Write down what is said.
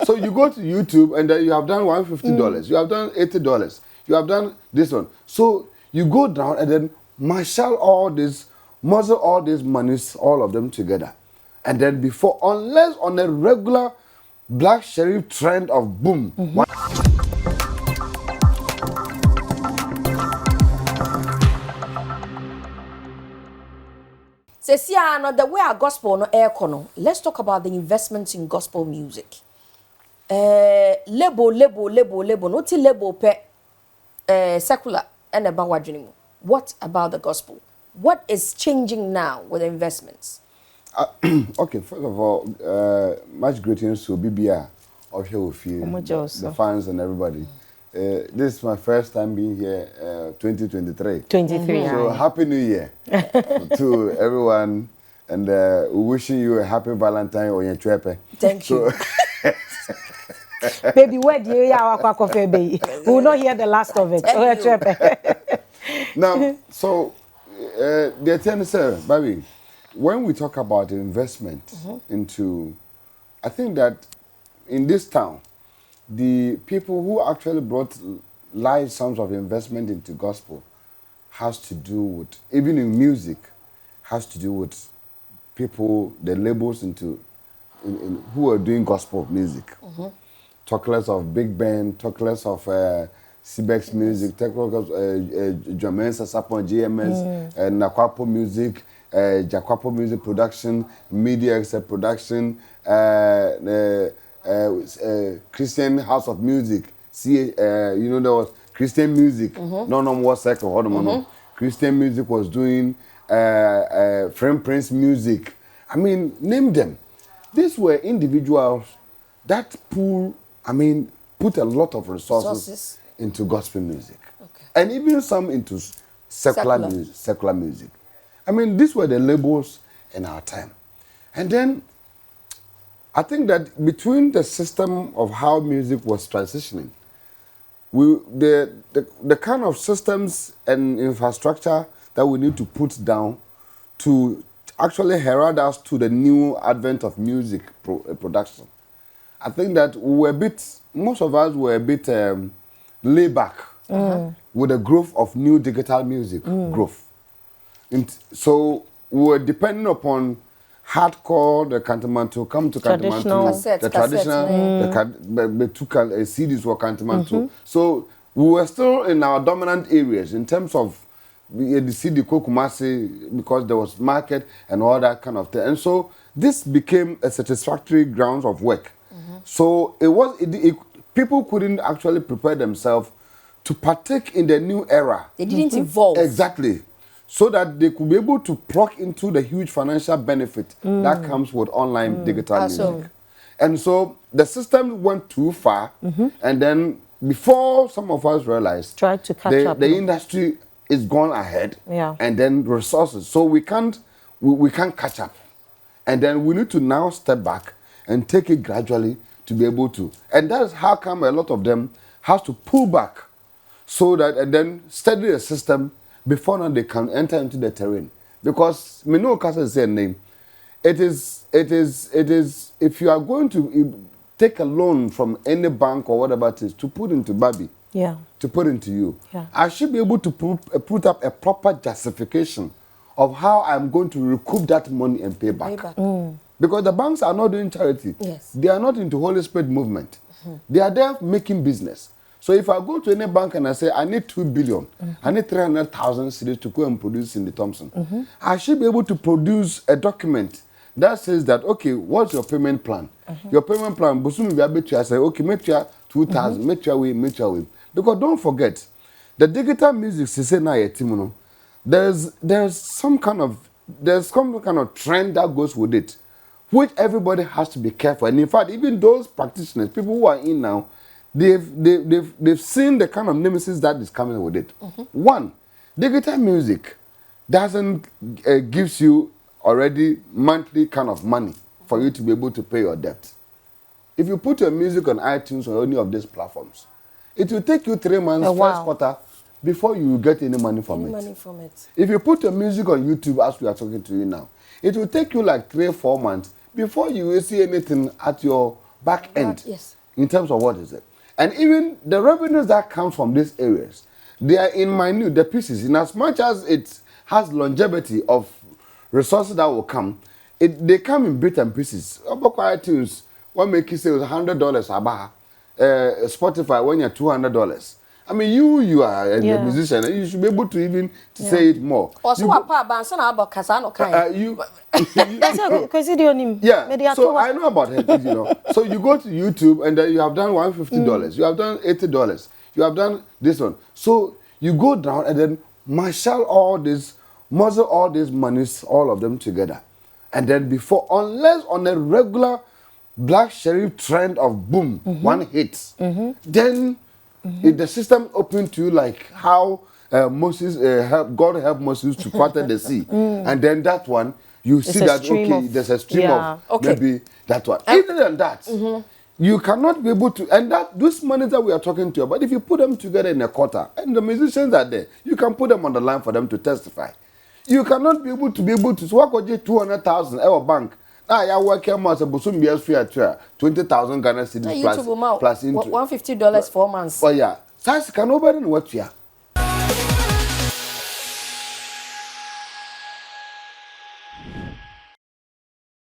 So you go to YouTube and then you have done $150, you have done $80, you have done this one. So you go down and then muzzle all these monies, all of them together. And then unless on a regular Black Sheriff trend of boom. The way our gospel no air let's talk about the investments in gospel music. Label, no ti label pe secular and about what about the gospel? What is changing now with the investments? Okay, first of all, much greetings to BBR of here the fans and everybody. This is my first time being here, 2023. 23. So happy New Year to everyone, and wishing you a happy Valentine on your trip. Thank you. Baby, where do you have a coffee, baby? We will not hear the last of it. Now, so the thing is, baby, when we talk about investment into, I think that in this town, the people who actually brought large sums of investment into gospel has to do with, even in music, has to do with people, the labels who are doing gospel music. Talk less of Big Band, talk less of CBEX music, talk less of Jermaine Sasapon, GMS, Nakwapo music, Jakwapo music production, Media Except production, Christian House of Music, there was Christian music. No more cycle. Christian music was doing Frame Prince music. I mean, name them. These were individuals that put a lot of resources into gospel music, and even some into secular music. I mean, these were the labels in our time, and then I think that between the system of how music was transitioning, the kind of systems and infrastructure that we need to put down to actually herald us to the new advent of music production. I think that most of us were a bit laid back with the growth of new digital music growth. And so we were depending upon hardcore, the Kantamanto, come to Kantamanto, the traditional, the two CDs were Kantamanto. So we were still in our dominant areas in terms of the CD Kokumasi, because there was market and all that kind of thing. And so this became a satisfactory ground of work. So people couldn't actually prepare themselves to partake in the new era. They didn't evolve. Exactly. So that they could be able to plug into the huge financial benefit that comes with online digital music. And so the system went too far, and then before some of us realized, tried to catch up. The industry is gone ahead, and then resources. So we can't catch up. And then we need to now step back and take it gradually to be able to. And that's how come a lot of them has to pull back so that, and then study the system before now they can enter into the terrain. Because Mino Casa is their name. It is, if you are going to take a loan from any bank or whatever it is to put into Babi, to put into you, I should be able to put up a proper justification of how I'm going to recoup that money and pay back. Because the banks are not doing charity. Yes. They are not into Holy Spirit movement. They are there making business. So if I go to any bank and I say, I need 2 billion, I need 300,000 cedis to go and produce in the Thompson, I should be able to produce a document that says that, okay, what's your payment plan? Your payment plan, I say, okay, make sure 2,000, make sure we. Because don't forget, the digital music, there's some kind of trend that goes with it, which everybody has to be careful. And in fact, even those practitioners, people who are in now, they've seen the kind of nemesis that is coming with it. One, digital music doesn't gives you already monthly kind of money for you to be able to pay your debt. If you put your music on iTunes or any of these platforms, it will take you 3 months, first quarter, before you get any money from it. If you put your music on YouTube, as we are talking to you now, it will take you like 3 or 4 months before you will see anything at your back end. Yes. In terms of what is it? And even the revenues that come from these areas, they are in minute, the pieces, in as much as it has longevity of resources that will come, they come in bits and pieces. About iTunes, what make you say $100 about Spotify when you're $200. I mean, you are a musician, and you should be able to even say it more. Also, what part bands on about Casano kind? That's a question. Yeah, so I know about it, you know. So you go to YouTube and then you have done $150, you have done $80, you have done this one. So you go down and then muzzle all these monies, all of them together. And then before, unless on a regular Black Sheriff trend of boom, one hits, then the system open to you like how Moses, God helped Moses to part the sea. And then that one, you see that, okay, there's a stream of maybe that one. Other than that, you cannot be able to, and that those money that we are talking to you about, if you put them together in a quarter, and the musicians are there, you can put them on the line for them to testify. You cannot be able to, so what could you 200,000 our bank? Now you work a month, but soon be a 20,000 Ghana cedis plus into $150 4 months. Oh yeah, size can nobody know what you are.